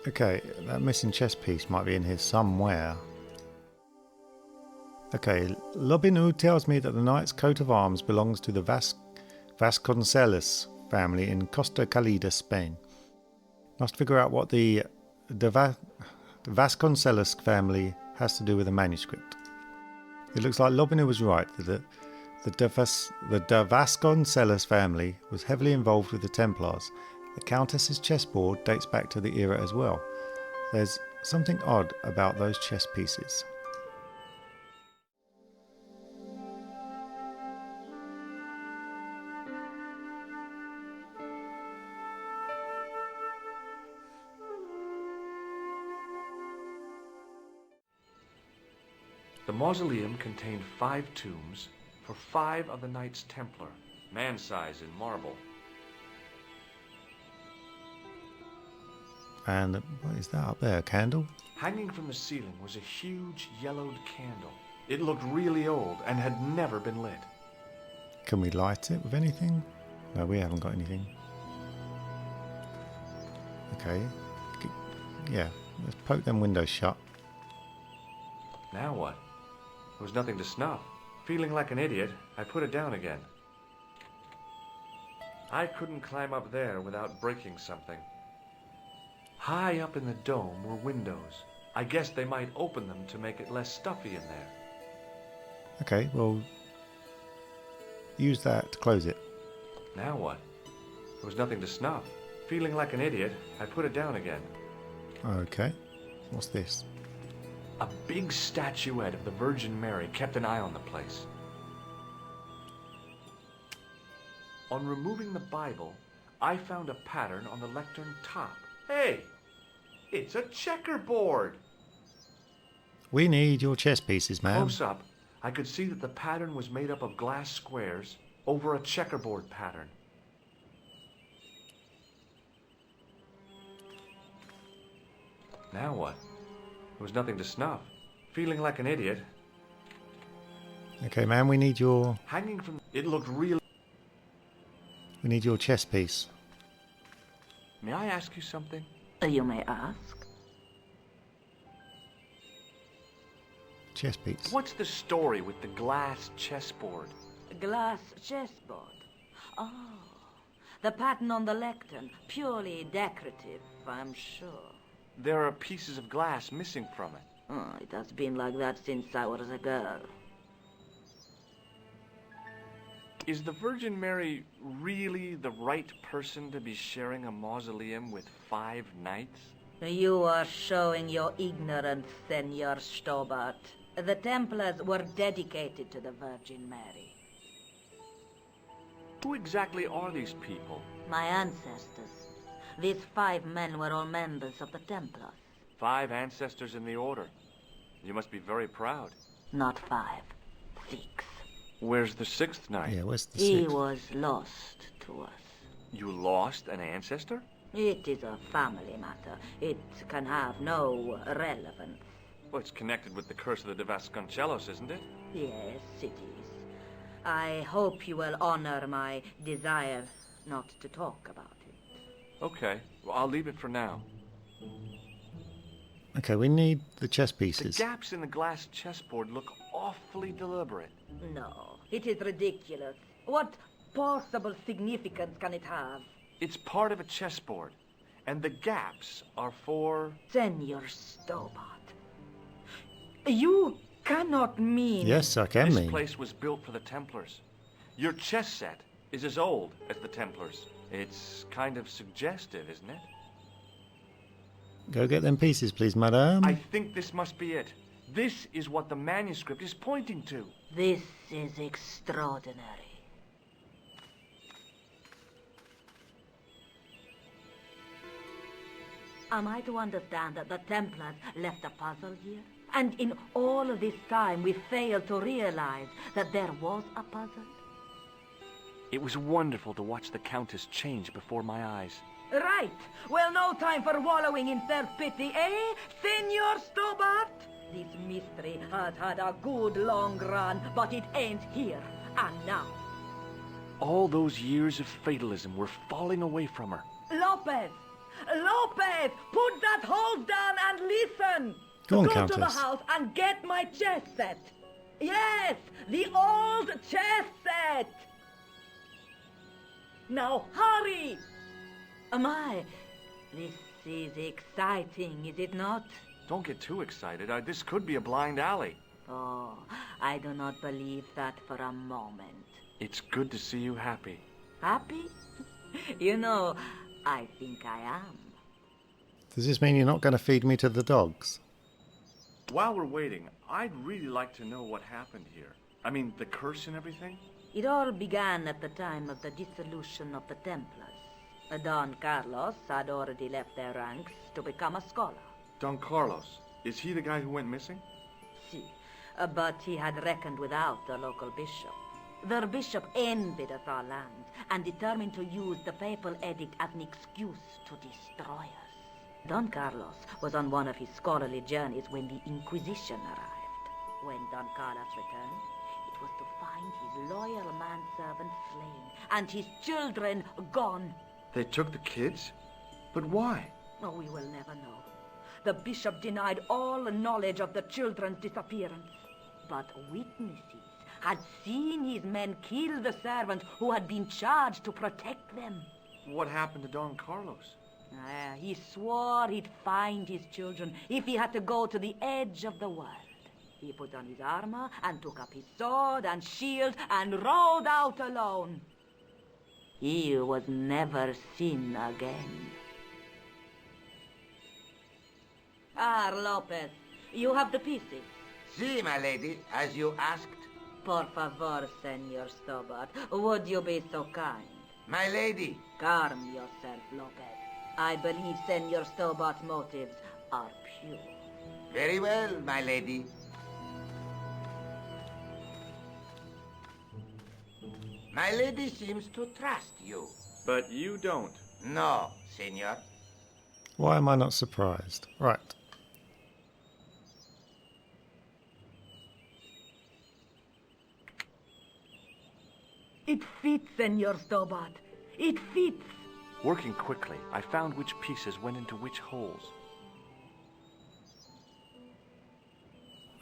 Okay, that missing chess piece might be in here somewhere. Okay, Lobinu tells me that the knight's coat of arms belongs to the Vasconcelos family in Costa Calida, Spain. Must figure out what the Vasconcelos family has to do with the manuscript. It looks like Lobinu was right that the de Vasconcelos family was heavily involved with the Templars. The Countess's chessboard dates back to the era as well. There's something odd about those chess pieces. The mausoleum contained 5 tombs for 5 of the Knights Templar, man-size in marble. And what is that up there? A candle? Hanging from the ceiling was a huge yellowed candle. It looked really old and had never been lit. Can we light it with anything? No, we haven't got anything. Okay. Yeah, let's poke them windows shut. Now what? There was nothing to snuff. Feeling like an idiot, I put it down again. I couldn't climb up there without breaking something. High up in the dome were windows. I guess they might open them to make it less stuffy in there. Okay, well, use that to close it. Now what? There was nothing to snuff. Feeling like an idiot, I put it down again. Okay, what's this? A big statuette of the Virgin Mary kept an eye on the place. On removing the Bible, I found a pattern on the lectern top. Hey, it's a checkerboard! We need your chess pieces, ma'am. Close up, I could see that the pattern was made up of glass squares over a checkerboard pattern. Now what? There was nothing to snuff. Feeling like an idiot. Okay, ma'am, we need your Hanging from... It looked real... we need your chess piece. May I ask you something? You may ask. Chess piece. What's the story with the glass chessboard? Glass chessboard. Oh, the pattern on the lectern. Purely decorative, I'm sure. There are pieces of glass missing from it. Oh, it has been like that since I was a girl. Is the Virgin Mary really the right person to be sharing a mausoleum with 5 knights? You are showing your ignorance, Senor Stobart. The Templars were dedicated to the Virgin Mary. Who exactly are these people? My ancestors. These 5 men were all members of the Templars. 5 ancestors in the order. You must be very proud. Not 5, 6. Where's the 6th knight? Yeah, where's the He sixth? was lost to us. You lost an ancestor? It is a family matter. It can have no relevance. Well, it's connected with the curse of the De Vasconcelos, isn't it? Yes, it is. I hope you will honor my desire not to talk about it. Okay, well, I'll leave it for now. Okay, we need the chess The pieces. gaps in the glass chessboard look awfully deliberate. No, it is ridiculous. What possible significance can it have? It's part of a chessboard, and the gaps are for... Senor Stobart, you cannot mean... Yes, I can This mean. place was built for the Templars. Your chess set is as old as the Templars. It's kind of suggestive, isn't it? Go get them pieces, please, madam. I think this must be it. This is what the manuscript is pointing to. This is extraordinary. Am I to understand that the Templars left a puzzle here? And in all of this time we failed to realize that there was a puzzle? It was wonderful to watch the Countess change before my eyes. Right. Well, no time for wallowing in self-pity, eh, Senor Stobart? This mystery has had a good long run, but it ends here and now. All those years of fatalism were falling away from her. Lopez, Lopez, put that hose down and listen. Go on, to the Countess. house and get my chess set. Yes, the old chess set. Now hurry. My, this is exciting, is it not? Don't get too excited. This could be a blind alley. Oh, I do not believe that for a moment. It's good to see you happy. Happy? You know, I think I am. Does this mean you're not going to feed me to the dogs? While we're waiting, I'd really like to know what happened here. I mean, the curse and everything? It all began at the time of the dissolution of the Templars. Don Carlos had already left their ranks to become a scholar. Don Carlos. Is he the guy who went missing? Si, but he had reckoned without the local bishop. Their bishop envied our land and determined to use the papal edict as an excuse to destroy us. Don Carlos was on one of his scholarly journeys when the Inquisition arrived. When Don Carlos returned, it was to find his loyal manservant slain and his children gone. They took the kids? But why? Oh, we will never know. The bishop denied all knowledge of the children's disappearance. But witnesses had seen his men kill the servant who had been charged to protect them. What happened to Don Carlos? He swore he'd find his children if he had to go to the edge of the world. He put on his armor and took up his sword and shield and rode out alone. He was never seen again. Lopez, you have the pieces. Si, my lady, as you asked. Por favor, Senor Stobart, would you be so kind? My lady. Calm yourself, Lopez. I believe Senor Stobart's motives are pure. Very well, my lady. My lady seems to trust you. But you don't. No, senor. Why am I not surprised? Right. It fits, Senor Stobart. It fits. Working quickly, I found which pieces went into which holes.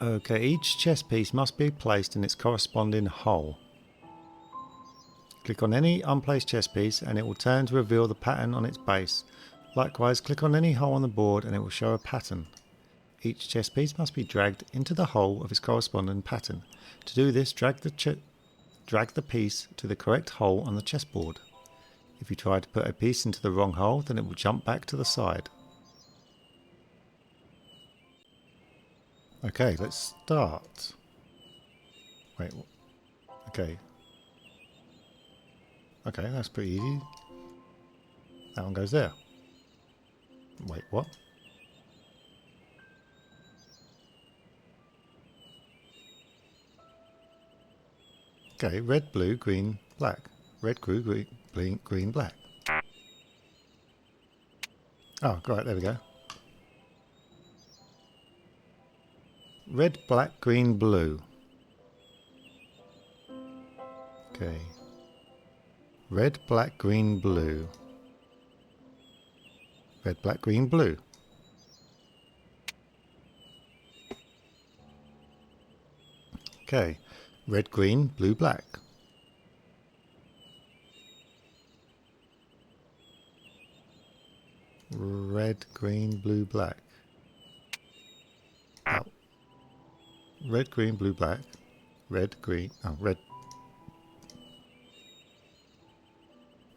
Okay, each chess piece must be placed in its corresponding hole. Click on any unplaced chess piece and it will turn to reveal the pattern on its base. Likewise, click on any hole on the board and it will show a pattern. Each chess piece must be dragged into the hole of its corresponding pattern. To do this, drag the piece to the correct hole on the chessboard. If you try to put a piece into the wrong hole, then it will jump back to the side. Okay, let's start. Wait, okay. Okay, that's pretty easy. That one goes there. Wait, what? Okay, red, blue, green, black. Red, green, black. Oh, right, there we go. Red, black, green, blue. Okay. Red, black, green, blue. Red, black, green, blue. Okay. Red, green, blue, black. Red, green, blue, black. Oh. Red, green, blue, black. Red, green, red.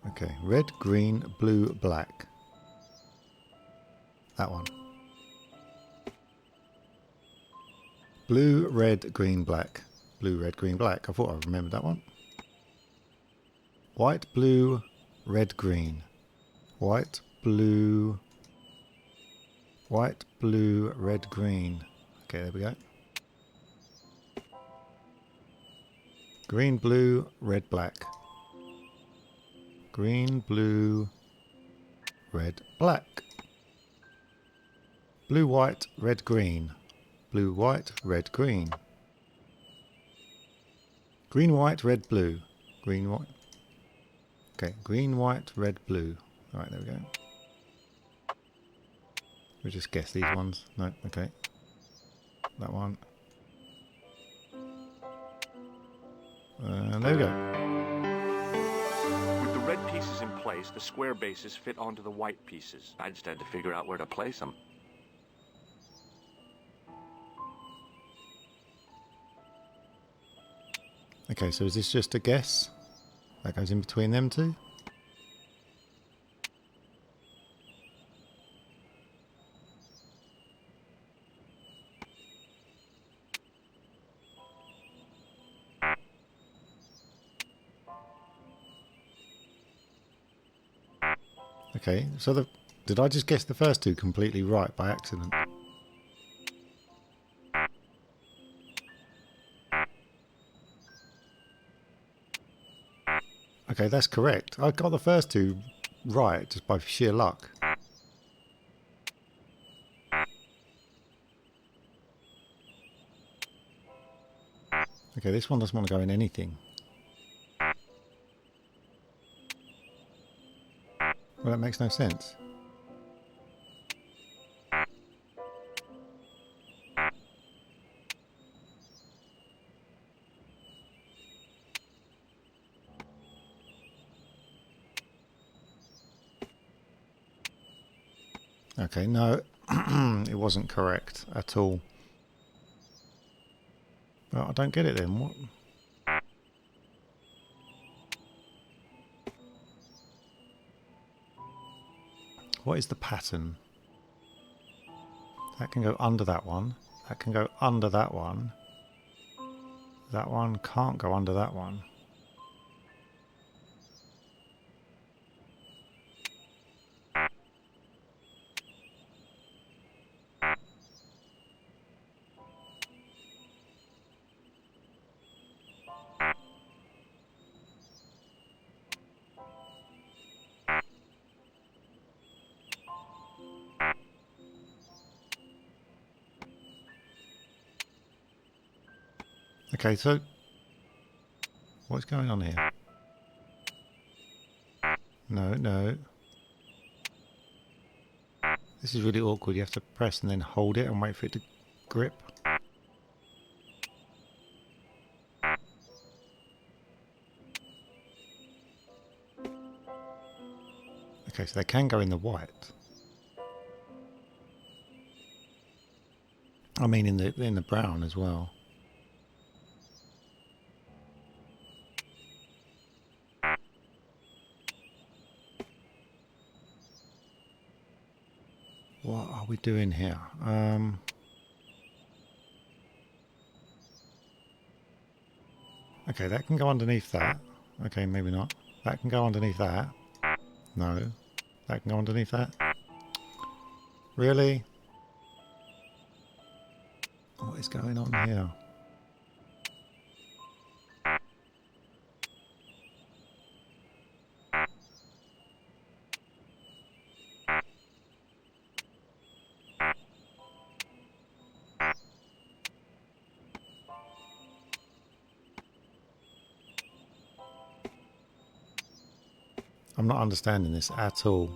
Okay, red, green, blue, black. That one. Blue, red, green, black. Blue, red, green, black. I thought I remembered that one. White, blue, red, green. White, blue, red, green. Okay, there we go. Green, blue, red, black. Green, blue, red, black. Blue, white, red, green. Blue, white, red, green. Green, white, red, blue. Green, white. Okay, green, white, red, blue. Alright, there we go. We just guess these ones. No, okay. That one. And there we go. With the red pieces in place, the square bases fit onto the white pieces. I just had to figure out where to place them. Okay, so is this just a guess? That goes in between them two? Okay, so did I just guess the first two completely right by accident? Okay, that's correct. I got the first two right just by sheer luck. Okay, this one doesn't want to go in anything. Well, that makes no sense. Okay, no, it wasn't correct at all. Well, I don't get it then. What? What is the pattern? That can go under that one. That can go under that one. That one can't go under that one. Okay, so what's going on here? No, no. This is really awkward. You have to press and then hold it and wait for it to grip. Okay, so they can go in the white. I mean in the brown as well. What are we doing here? Okay, that can go underneath that. Okay, maybe not. That can go underneath that. No. That can go underneath that. Really? What is going on here? I'm not understanding this at all.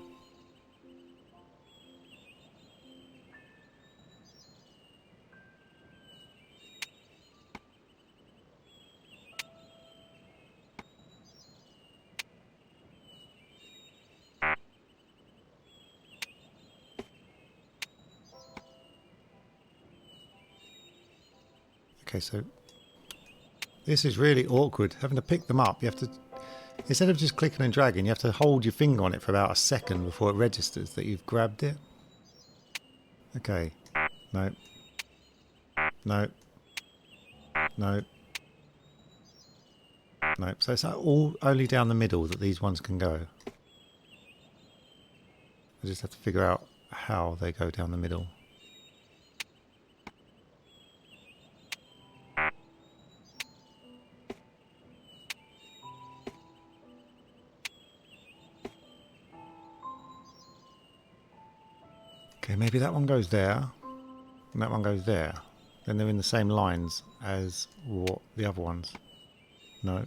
Okay, so this is really awkward. Having to pick them up, you have to, instead of just clicking and dragging, you have to hold your finger on it for about a second before it registers that you've grabbed it. Okay. No. No. No. No. So it's all only down the middle that these ones can go. I just have to figure out how they go down the middle. Okay, maybe that one goes there, and that one goes there. Then they're in the same lines as what the other ones. No.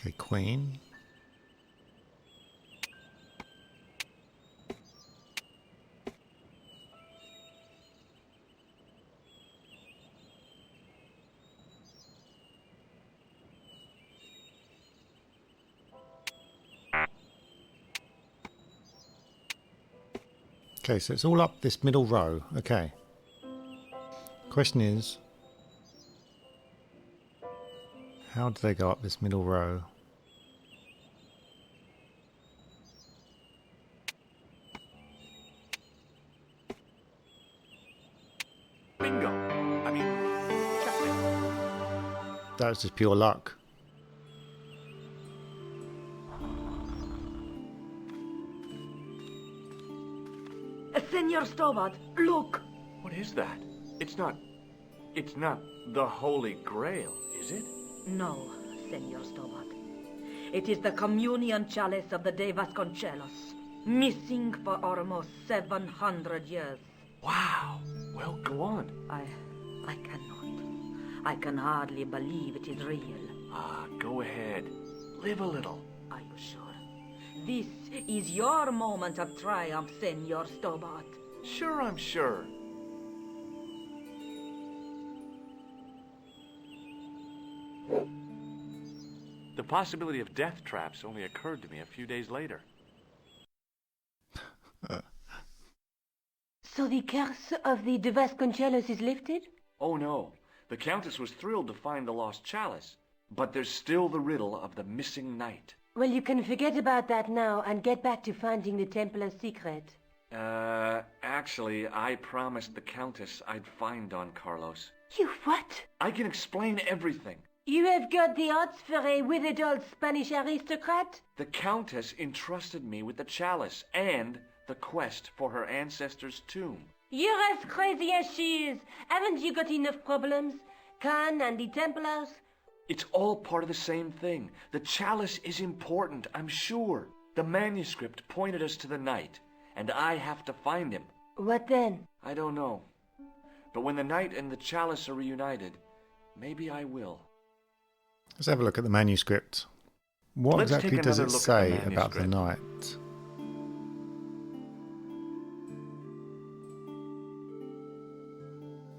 Okay, Queen. Okay, so it's all up this middle row. Okay. Question is, how do they go up this middle row? Bingo! I mean, checkmate. That was just pure luck. Senor Stobart, look! What is that? It's not the Holy Grail, is it? No, Senor Stobart. It is the communion chalice of the De Vasconcelos, missing for almost 700 years. Wow. Well, go on. I cannot. I can hardly believe it is real. Go ahead. Live a little. Are you sure? This is your moment of triumph, Senor Stobart. Sure, I'm sure. The possibility of death traps only occurred to me a few days later. So the curse of the De Vasconcelos is lifted? Oh no, the Countess was thrilled to find the lost chalice, but there's still the riddle of the missing knight. Well, you can forget about that now and get back to finding the Templar's secret. Actually, I promised the Countess I'd find Don Carlos. You what? I can explain everything. You have got the odds for a withered old Spanish aristocrat? The Countess entrusted me with the chalice and the quest for her ancestor's tomb. You're as crazy as she is. Haven't you got enough problems? Khan and the Templars? It's all part of the same thing. The chalice is important, I'm sure. The manuscript pointed us to the knight, and I have to find him. What then? I don't know. But when the knight and the chalice are reunited, maybe I will. Let's have a look at the manuscript. What Let's exactly take does another it look at say the about the manuscript. knight?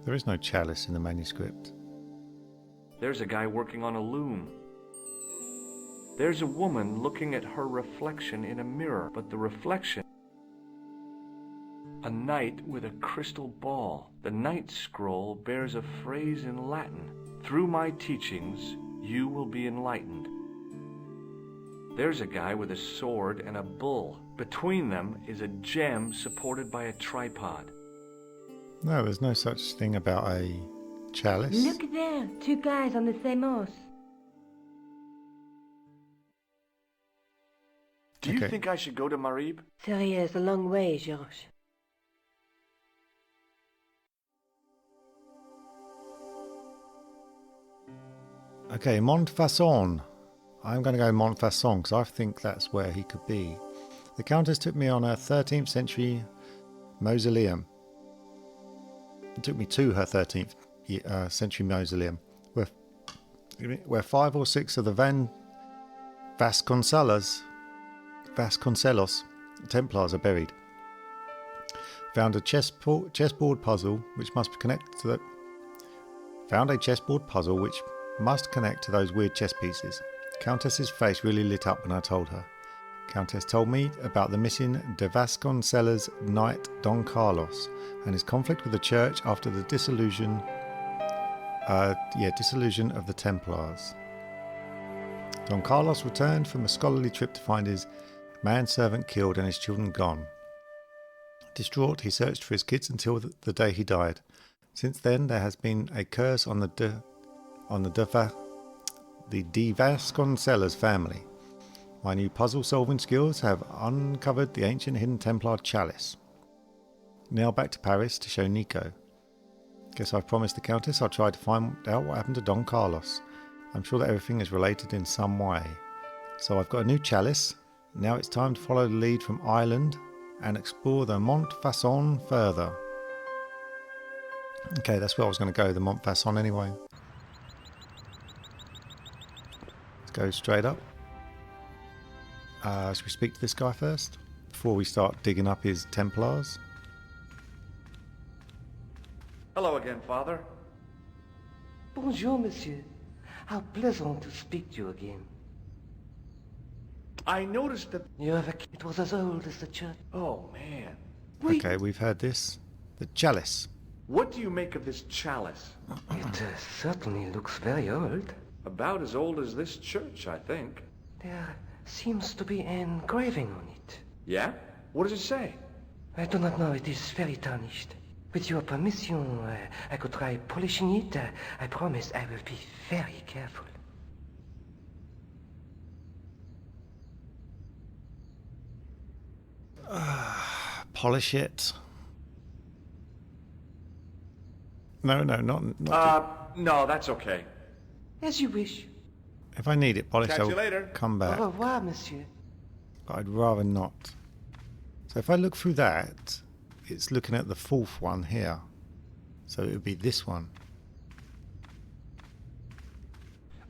There is no chalice in the manuscript. There's a guy working on a loom. There's a woman looking at her reflection in a mirror, but the reflection... A knight with a crystal ball. The knight scroll bears a phrase in Latin. Through my teachings, you will be enlightened. There's a guy with a sword and a bull. Between them is a gem supported by a tripod. No, there's no such thing about a chalice. Look there, two guys on the same horse. Do you Okay. think I should go to Marib? Serious, a long way, Georges. Okay, Montfaucon. I'm going to go Montfaucon because I think that's where he could be. The Countess took me on her 13th century mausoleum. It took me to her 13th century mausoleum, where 5 or 6 of the Vasconcelos Templars are buried. Found a chessboard puzzle which must connect to those weird chess pieces. Countess's face really lit up when I told her. Countess told me about the missing De Vasconcelos knight Don Carlos and his conflict with the church after the dissolution of the Templars. Don Carlos returned from a scholarly trip to find his manservant killed and his children gone. Distraught, he searched for his kids until the day he died. Since then, there has been a curse on the De Vasconcelos family. My new puzzle-solving skills have uncovered the ancient hidden Templar chalice. Now back to Paris to show Nico. Guess I've promised the Countess I'll try to find out what happened to Don Carlos. I'm sure that everything is related in some way. So I've got a new chalice. Now it's time to follow the lead from Ireland and explore the Montfaucon further. Okay, that's where I was going to go, the Montfaucon anyway. Let's go straight up. Should we speak to this guy first? Before we start digging up his Templars? Hello again, Father. Bonjour, monsieur. How pleasant to speak to you again. I noticed that... You have a... It was as old as the church. Oh, man. Okay, we've heard this. The chalice. What do you make of this chalice? It certainly looks very old. About as old as this church, I think. There seems to be an engraving on it. Yeah? What does it say? I do not know. It is very tarnished. With your permission, I could try polishing it. I promise I will be very careful. Polish it. No, not No, that's okay. As you wish. if I need it polished, Catch I'll you later. come Au back. revoir, monsieur. But I'd rather not. So if I look through that, it's looking at the fourth one here. So it would be this one.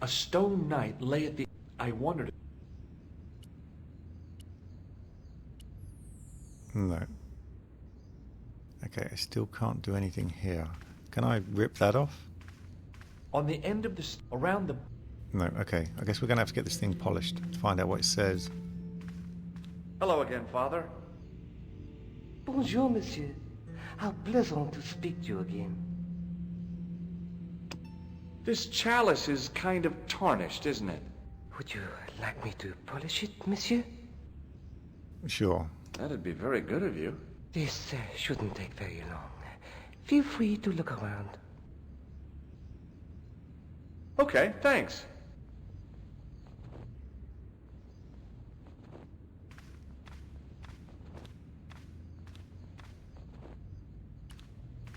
A stone knight lay at the... I wondered... No. Okay, I still can't do anything here. Can I rip that off? On the end of the... around the... No, okay. I guess we're going to have to get this thing polished to find out what it says. Hello again, Father. Bonjour, monsieur. How pleasant to speak to you again. This chalice is kind of tarnished, isn't it? Would you like me to polish it, monsieur? Sure. That'd be very good of you. This shouldn't take very long. Feel free to look around. Okay, thanks.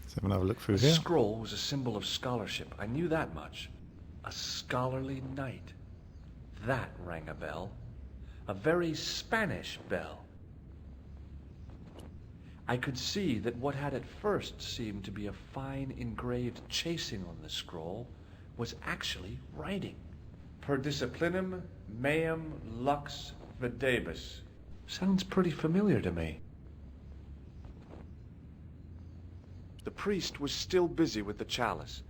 Let's have another look through The here. scroll was a symbol of scholarship. I knew that much. A scholarly knight. That rang a bell. A very Spanish bell. I could see that what had at first seemed to be a fine engraved chasing on the scroll was actually writing. Per disciplinum meum lux videbus. Sounds pretty familiar to me. The priest was still busy with the chalice,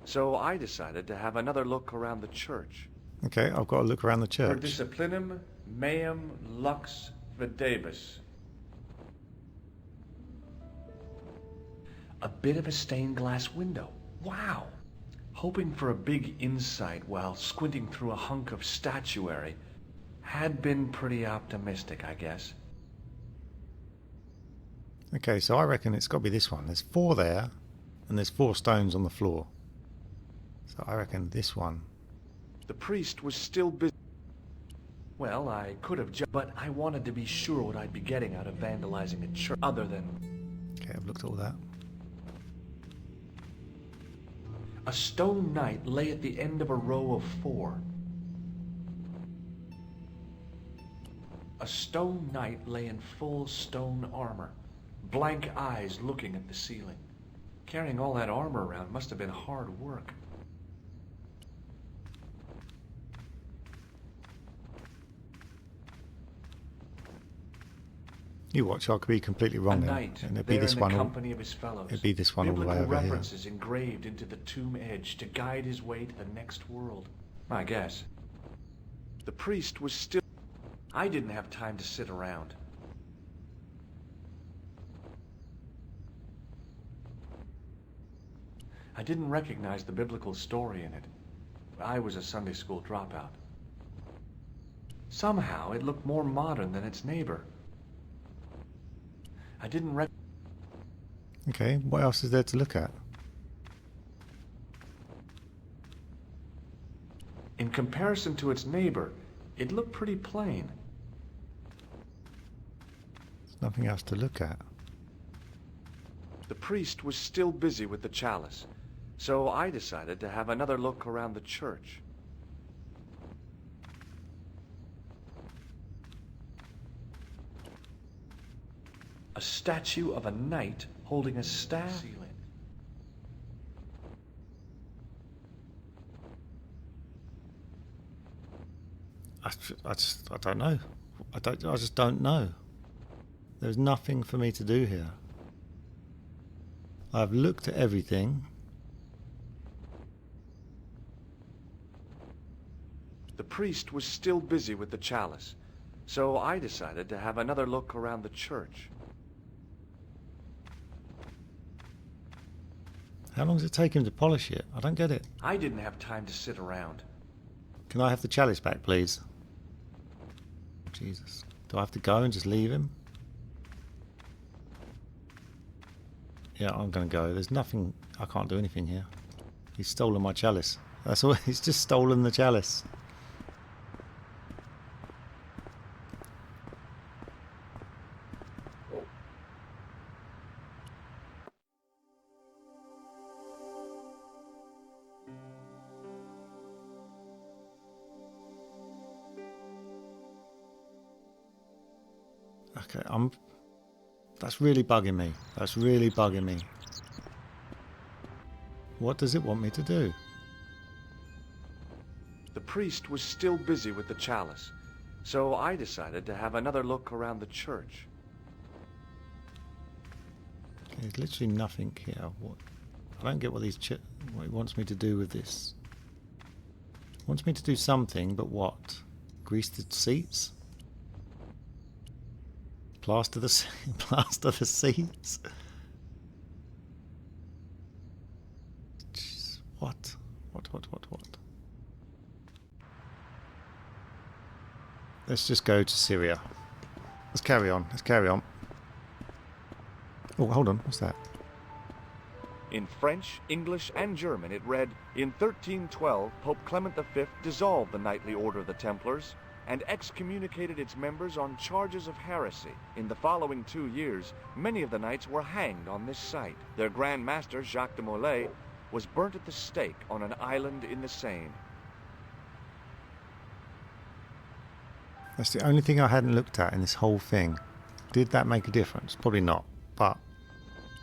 so I decided to have another look around the church. Okay, I've got to look around the Per church. disciplinum meum lux videbus. A bit of a stained glass window. Wow! Hoping for a big insight while squinting through a hunk of statuary had been pretty optimistic, I guess. Okay, so I reckon it's got to be this one. There's 4 there, and there's 4 stones on the floor. So I reckon this one. The priest was still busy. Well, I could have but I wanted to be sure what I'd be getting out of vandalizing a church other than... Okay, I've looked at all that. A stone knight lay at the end of a row of 4. A stone knight lay in full stone armor, blank eyes looking at the ceiling. Carrying all that armor around must have been hard work. You watch, I could be completely wrong A there. knight And it'd be there this in the one. company of his fellows. It'd be this one all the way Biblical over here. references engraved into the tomb edge to guide his way to the next world. I guess. The priest was still... I didn't have time to sit around. I didn't recognize the biblical story in it. I was a Sunday school dropout. Somehow, it looked more modern than its neighbor. I didn't Okay, what else is there to look at? In comparison to its neighbor, it looked pretty plain. There's nothing else to look at. The priest was still busy with the chalice, so I decided to have another look around the church. A statue of a knight holding a staff. I don't know. I just don't know. There's nothing for me to do here. I've looked at everything. The priest was still busy with the chalice, so I decided to have another look around the church. How long does it take him to polish it? I don't get it. I didn't have time to sit around. Can I have the chalice back, please? Jesus. Do I have to go and just leave him? Yeah, I'm going to go. There's nothing... I can't do anything here. He's stolen my chalice. That's all. He's just stolen the chalice. Okay, that's really bugging me. That's really bugging me. What does it want me to do? The priest was still busy with the chalice, so I decided to have another look around the church. Okay, there's literally nothing here. What? I don't get what what he wants me to do with this. He wants me to do something, but what? Grease the seats? Plaster the plaster the seats? Jeez, what? What? Let's just go to Syria. Let's carry on. Oh, hold on. What's that? In French, English, and German it read, "In 1312, Pope Clement V dissolved the Knightly Order of the Templars and excommunicated its members on charges of heresy. In the following 2 years, many of the knights were hanged on this site. Their Grand Master, Jacques de Molay, was burnt at the stake on an island in the Seine." That's the only thing I hadn't looked at in this whole thing. Did that make a difference? Probably not, but...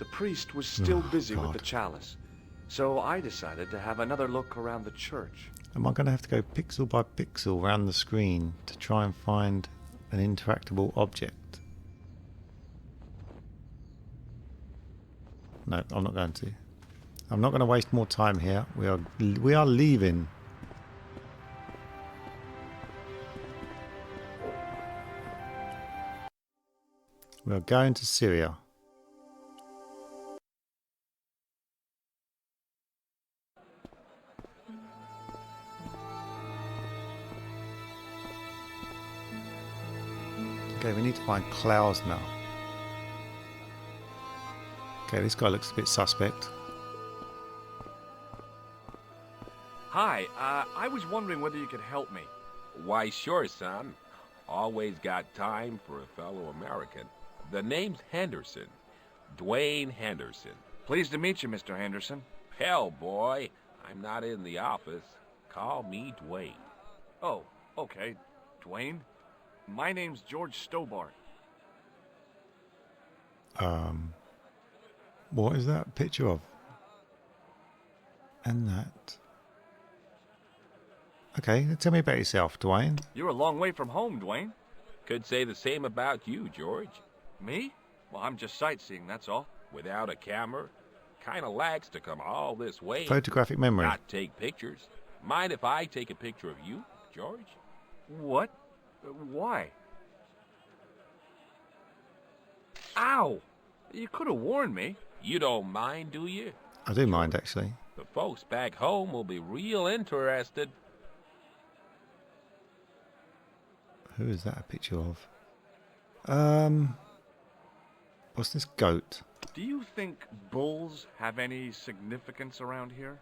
The priest was still busy with God. the chalice, so I decided to have another look around the church. Am I going to have to go pixel by pixel around the screen to try and find an interactable object? No, I'm not going to. I'm not going to waste more time here. We are leaving. We are going to Syria. Okay, we need to find Klaus now. Okay, this guy looks a bit suspect. Hi, I was wondering whether you could help me. Why, sure, son. Always got time for a fellow American. The name's Henderson. Dwayne Henderson. Pleased to meet you, Mr. Henderson. Hell, boy, I'm not in the office. Call me Dwayne. Oh, okay. Dwayne? My name's George Stobart. What is that picture of? And that. Okay, tell me about yourself, Dwayne. You're a long way from home, Dwayne. Could say the same about you, George. Me? Well, I'm just sightseeing, that's all. Without a camera, kinda lax to come all this way. Photographic memory. Not take pictures. Mind if I take a picture of you, George? What? Why? Ow! You could have warned me. You don't mind, do you? I do mind, actually. The folks back home will be real interested. Who is that a picture of? What's this goat? Do you think bulls have any significance around here?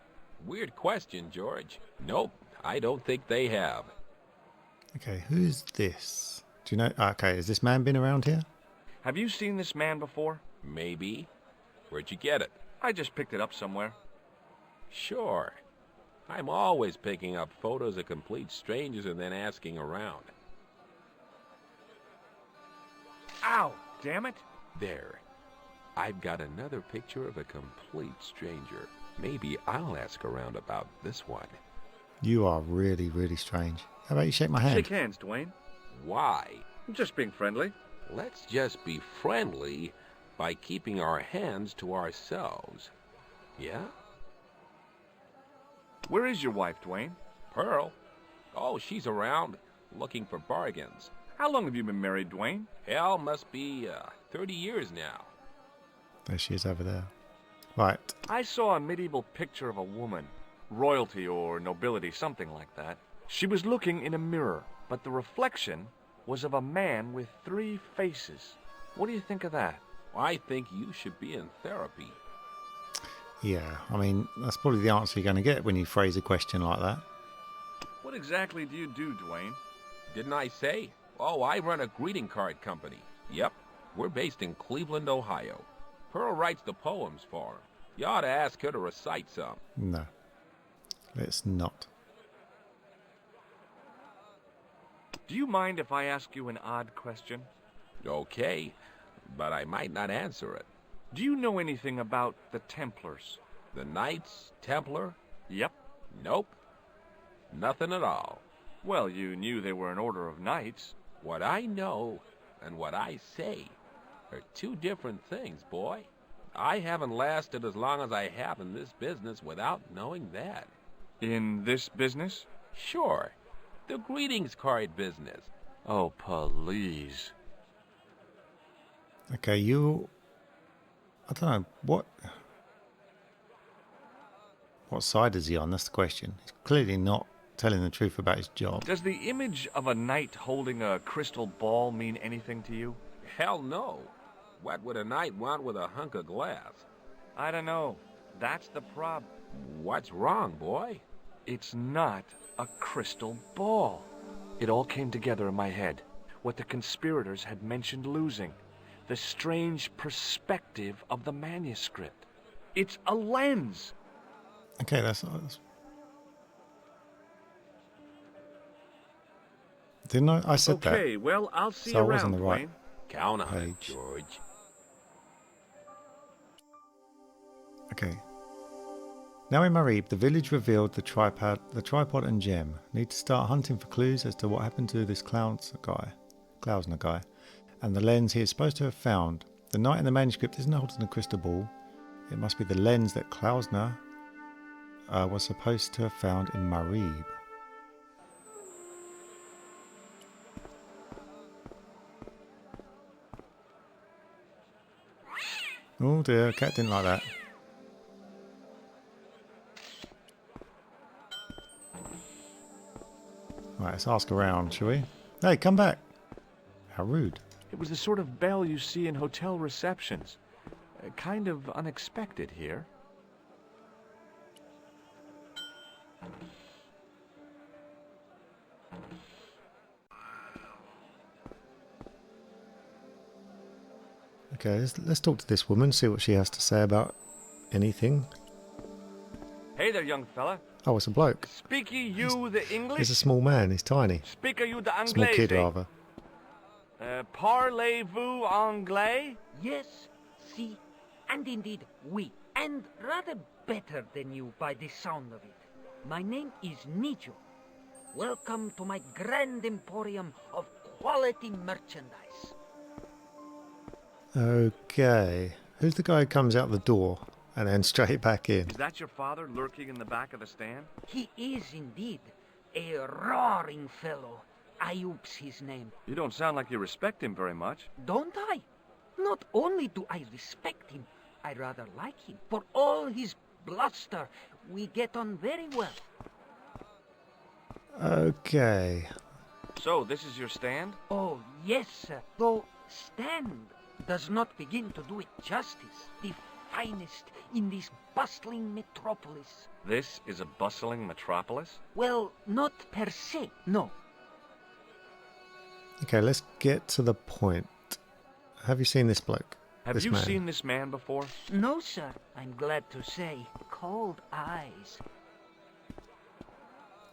Weird question, George. Nope, I don't think they have. Okay, who's this? Do you know? Okay, has this man been around here? Have you seen this man before? Maybe. Where'd you get it? I just picked it up somewhere. Sure. I'm always picking up photos of complete strangers and then asking around. Ow! Damn it! There. I've got another picture of a complete stranger. Maybe I'll ask around about this one. You are really, really strange. How about you shake my hand? Shake hands, Dwayne. Why? I'm just being friendly. Let's just be friendly by keeping our hands to ourselves. Yeah? Where is your wife, Dwayne? Pearl? Oh, she's around, looking for bargains. How long have you been married, Dwayne? Hell, must be 30 years now. There she is over there. Right. I saw a medieval picture of a woman. Royalty or nobility, something like that. She was looking in a mirror, but the reflection was of a man with 3 faces. What do you think of that? I think you should be in therapy. Yeah, I mean, that's probably the answer you're going to get when you phrase a question like that. What exactly do you do, Dwayne? Didn't I say? Oh, I run a greeting card company. Yep, we're based in Cleveland, Ohio. Pearl writes the poems for her. You ought to ask her to recite some. No. Let's not. Do you mind if I ask you an odd question? Okay, but I might not answer it. Do you know anything about the Templars? The Knights Templar? Yep. Nope. Nothing at all. Well, you knew they were an order of knights. What I know and what I say are 2 different things, boy. I haven't lasted as long as I have in this business without knowing that. In this business? Sure. The greetings card business. Oh, please. Okay, I don't know, what side is he on? That's the question. He's clearly not telling the truth about his job. Does the image of a knight holding a crystal ball mean anything to you? Hell no. What would a knight want with a hunk of glass? I don't know. That's the problem. What's wrong, boy? It's not a crystal ball. It all came together in my head. What the conspirators had mentioned losing. The strange perspective of the manuscript. It's a lens. Okay, that's didn't I said that. Okay, well, I'll see So you I was around, on the right Dwayne. Count on it, page. George. Okay. Now in Marib, the village revealed the tripod and gem. Need to start hunting for clues as to what happened to this Klausner guy, and the lens he is supposed to have found. The knight in the manuscript isn't holding a crystal ball. It must be the lens that Klausner was supposed to have found in Marib. Oh dear, cat didn't like that. Right, let's ask around, shall we? Hey, come back. How rude. It was the sort of bell you see in hotel receptions. Kind of unexpected here. Okay, let's talk to this woman, see what she has to say about anything. Hey there, young fella. Oh, it's a bloke. Speak ye you the English? He's a small man, he's tiny. Speak you the Anglais? Small kid, rather. Parlez-vous anglais? Yes, si, and indeed oui, and rather better than you by the sound of it. My name is Nijo. Welcome to my grand emporium of quality merchandise. Okay. Who's the guy who comes out the door and then straight back in? Is that your father lurking in the back of the stand? He is indeed a roaring fellow. Ayub's his name. You don't sound like you respect him very much. Don't I? Not only do I respect him, I rather like him. For all his bluster, we get on very well. Okay. So, this is your stand? Oh, yes, sir. Though stand does not begin to do it justice. The finest in this bustling metropolis. This is a bustling metropolis? Well, not per se, no. Okay, let's get to the point. Have you seen this bloke? Have This you man? seen this man before? No, sir. I'm glad to say. Cold eyes.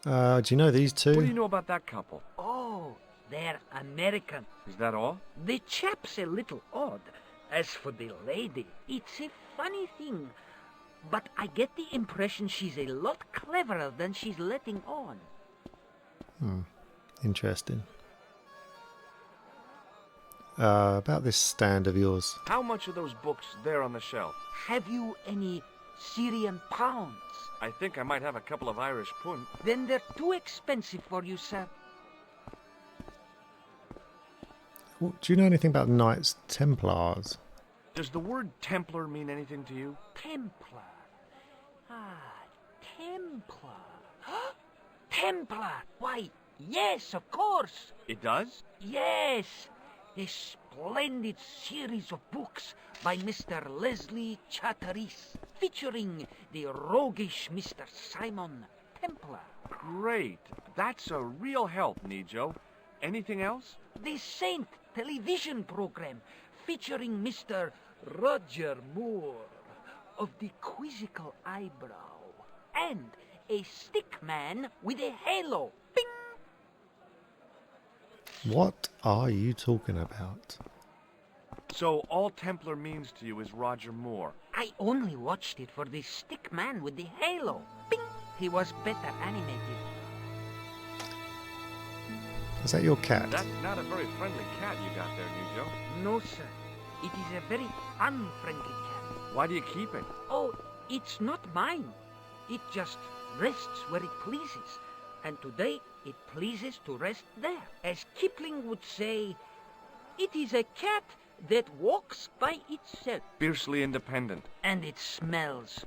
Do you know these two? What do you know about that couple? Oh, they're American. Is that all? The chap's a little odd. As for the lady, it's a funny thing. But I get the impression she's a lot cleverer than she's letting on. Interesting. About this stand of yours. How much are those books there on the shelf? Have you any Syrian pounds? I think I might have a couple of Irish pund. Then they're too expensive for you, sir. Well, do you know anything about Knights Templars? Does the word Templar mean anything to you? Templar. Ah, Templar. Templar! Why, yes, of course. It does? Yes. A splendid series of books by Mr. Leslie Charteris, featuring the roguish Mr. Simon Templar. Great. That's a real help, Nijo. Anything else? The Saint television program, featuring Mr. Roger Moore of the quizzical eyebrow, and a stick man with a halo. Bing! What are you talking about? So all Templar means to you is Roger Moore. I only watched it for the stick man with the halo. Bing! He was better animated. Is that your cat? That's not a very friendly cat you got there, Nijo. No, sir. It is a very unfriendly cat. Why do you keep it? Oh, it's not mine. It just rests where it pleases. And today, it pleases to rest there. As Kipling would say, it is a cat that walks by itself. Fiercely independent. And it smells.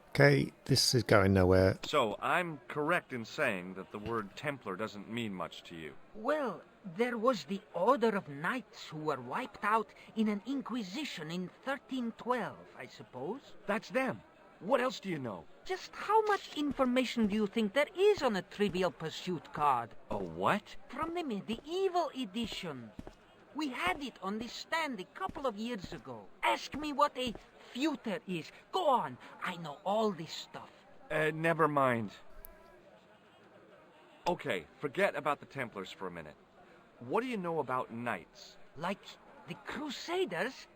Okay, this is going nowhere. So I'm correct in saying that the word Templar doesn't mean much to you. Well, there was the Order of Knights who were wiped out in an Inquisition in 1312, I suppose. That's them. What else do you know? Just how much information do you think there is on a Trivial Pursuit card? A what? From the medieval edition. We had it on the stand a couple of years ago. Ask me what a feuter is. Go on. I know all this stuff. Never mind. Okay, forget about the Templars for a minute. What do you know about knights? Like the Crusaders,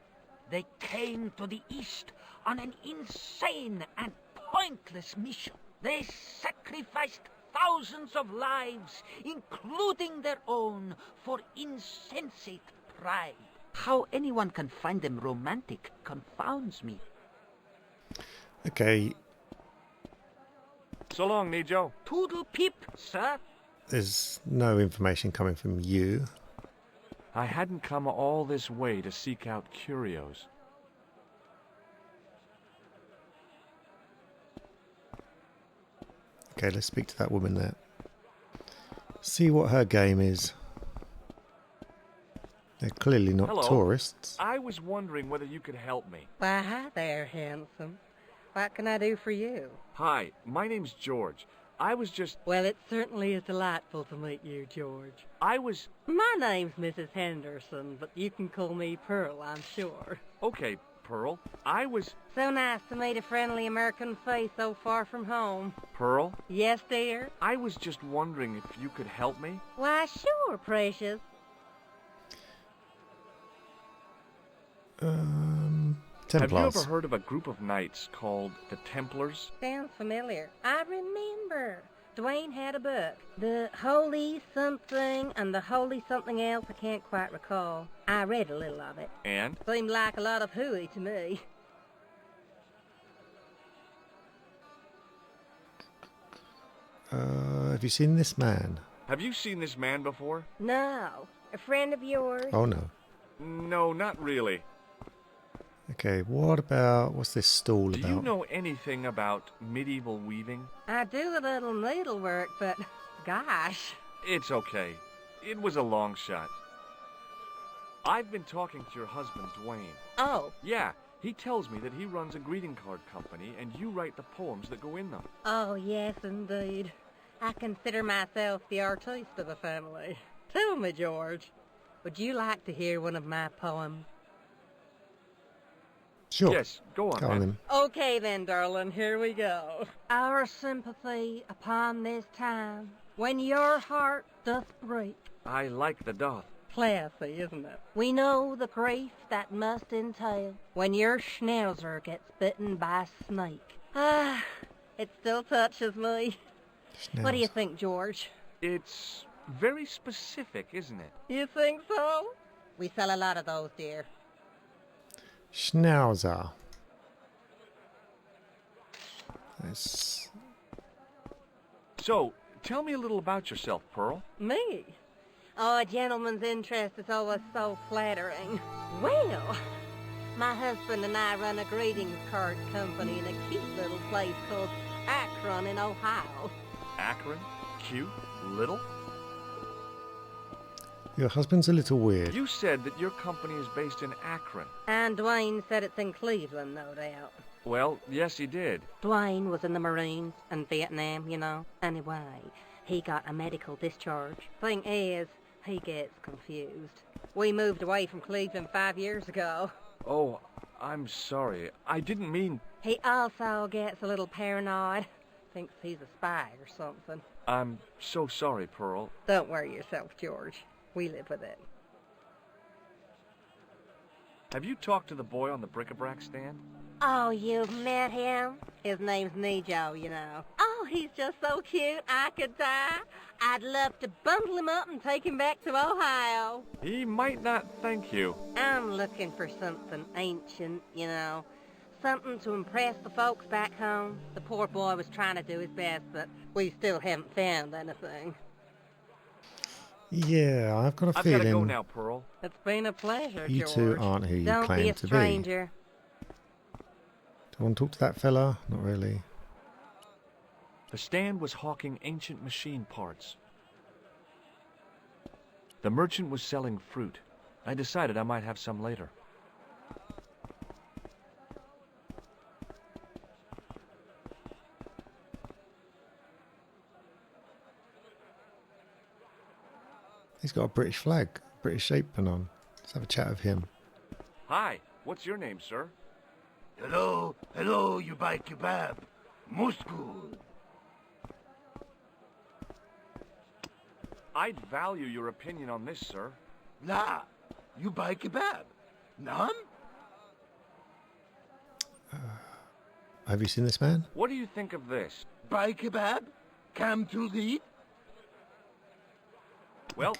they came to the East on an insane and pointless mission. They sacrificed thousands of lives, including their own, for insensate pride. How anyone can find them romantic confounds me. Okay, So long, Nijo. Toodle pip, sir. there's no information coming from you. I hadn't come all this way to seek out curios. Okay, let's speak to that woman there. See what her game is. They're clearly not Hello. tourists. I was wondering whether you could help me. Why, hi there, handsome. What can I do for you? Hi, my name's George. I was just... Well, it certainly is delightful to meet you, George. I was... My name's Mrs. Henderson, but you can call me Pearl, I'm sure. Okay, Pearl. I was... So nice to meet a friendly American face so far from home. Pearl? Yes, dear? I was just wondering if you could help me. Why, sure, precious. Have you Templars. ever heard of a group of knights called the Templars? Sounds familiar. I remember. Dwayne had a book. The Holy Something and the Holy Something Else, I can't quite recall. I read a little of it. And? Seemed like a lot of hooey to me. Have you seen this man? Have you seen this man before? No. A friend of yours? Oh no. No, not really. Okay, what about... what's this stall Do about? you know anything about medieval weaving? I do a little needlework, but gosh. It's okay. It was a long shot. I've been talking to your husband, Dwayne. Oh. Yeah, he tells me that he runs a greeting card company and you write the poems that go in them. Oh, yes, indeed. I consider myself the artiste of the family. Tell me, George, would you like to hear one of my poems? Sure. Yes, go on, Go on then. then. Okay then, darling, here we go. Our sympathy upon this time, when your heart doth break. I like the doth. Classy, isn't it? We know the grief that must entail when your schnauzer gets bitten by a snake. Ah, it still touches me. What do you Schnauz. think, George? It's very specific, isn't it? You think so? We sell a lot of those, dear. Schnauzer. Let's... So, tell me a little about yourself, Pearl. Me? Oh, a gentleman's interest is always so flattering. Well, my husband and I run a greetings card company in a cute little place called Akron in Ohio. Akron? Cute? Little? Your husband's a little weird. You said that your company is based in Akron. And Dwayne said it's in Cleveland, no doubt. Well, yes, he did. Dwayne was in the Marines in Vietnam, you know. Anyway, he got a medical discharge. Thing is, he gets confused. We moved away from Cleveland 5 years ago. Oh, I'm sorry. I didn't mean... He also gets a little paranoid. Thinks he's a spy or something. I'm so sorry, Pearl. Don't worry yourself, George. We live with it. Have you talked to the boy on the bric-a-brac stand? Oh, you've met him? His name's Nijo, you know. Oh, he's just so cute, I could die. I'd love to bundle him up and take him back to Ohio. He might not thank you. I'm looking for something ancient, you know. Something to impress the folks back home. The poor boy was trying to do his best, but we still haven't found anything. Yeah, I've got a I've feeling gotta go now, Pearl. It's been a pleasure, you George. two aren't who you Don't claim be a to be. stranger. Do you want to talk to that fella? Not really. The stand was hawking ancient machine parts. The merchant was selling fruit. I decided I might have some later. He's got a British flag, British apron on. Let's have a chat with him. Hi, what's your name, sir? Hello, you buy kebab. Moscow. I'd value your opinion on this, sir. La, you buy kebab. None? Have you seen this man? What do you think of this? Buy kebab? Come to lead? Well,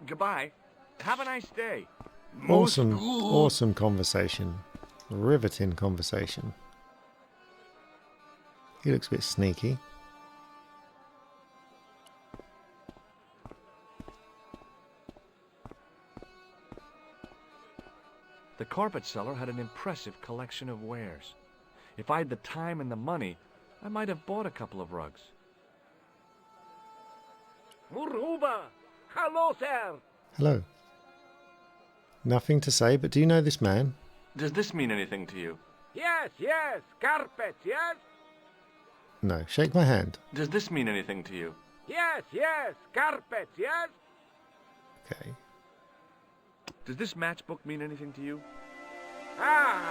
goodbye. Have a nice day. Awesome, Moscow. awesome conversation. Riveting conversation. He looks a bit sneaky. The carpet seller had an impressive collection of wares. If I had the time and the money, I might have bought a couple of rugs. Muruba! Hello, sir! Hello. Nothing to say, but do you know this man? Does this mean anything to you? Yes, carpet, yes? No. Shake my hand. Does this mean anything to you? Yes, carpet, yes? Okay. Does this matchbook mean anything to you? Ah!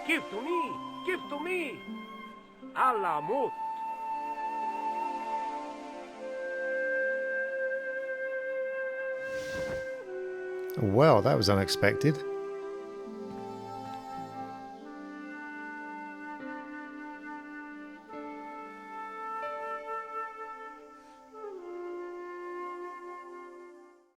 Give to me! Allah mut! Well, that was unexpected.